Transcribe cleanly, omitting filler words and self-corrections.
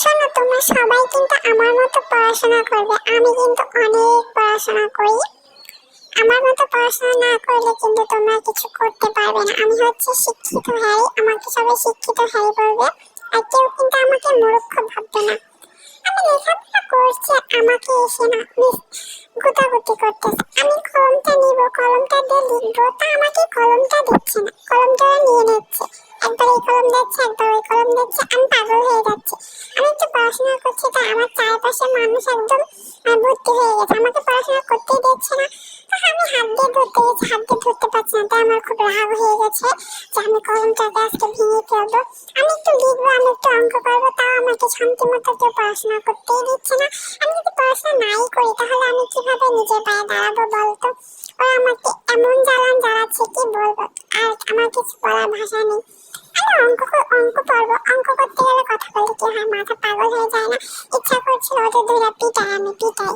শোনো, তোমরা সবাই কিন্তু আমার মতো পড়াশোনা করবে। আমি কিন্তু অনেক পড়াশোনা করি। আমার মতো পড়াশোনা না করলে কিন্তু তোমরা কিছু করতে পারবে না। আমি হচ্ছে শিক্ষিত হ্যারি, আমাকে সবাই শিক্ষিত হ্যারি বলবে। আর কেউ কিন্তু আমাকে মূর্খ ভাববে না। আমি লেখাপড়া করছি, আমাকে এসে না গুতাগুতি করতেছে। আমি কলমটা নিব, কলমটা দিয়ে লিখবো, তা আমাকে কলমটা দিচ্ছে না, কলমটা নিয়ে নিচ্ছে। একবার এই কলম দিচ্ছে, একবার ওই কলম দিচ্ছে। আমি পাগল হয়ে যাচ্ছি। আমি একটু পড়াশোনা করছি, তাই আমার চারপাশে মানুষ একদম ভর্তি হয়ে গেছে। আমাকে পড়াশোনা করতেই দিচ্ছে না। আমি হাত দিয়ে ধরতে গেছি, হাত দিয়ে ধরতে পারছি না। তাই আমার খুব রাগ হয়ে গেছে যে আমি কলমটাকে আজকে ভেঙে ফেলবো। আমি একটু লিখবো, আমি একটু অঙ্ক করবো, তাও আমাকে শান্তি মতো কেউ পড়াশোনা করতেই দিচ্ছে না। আমি যদি পড়াশোনা নাই করি তাহলে আমি কিভাবে নিজের পায়ে দাঁড়াবো বলতো? ওরা আমাকে এমন জ্বালান জ্বালাচ্ছে কি বলবো। আর আমার কিছু বলার ভাষা নেই। আমি অঙ্ক পড়বো, অঙ্ক করতে গেলে কথা বলতে কি হয়, মাথা পাগল হয়ে যায় না? ইচ্ছা করছিল ওদের ধরে পিটাই, আমি পিটাই।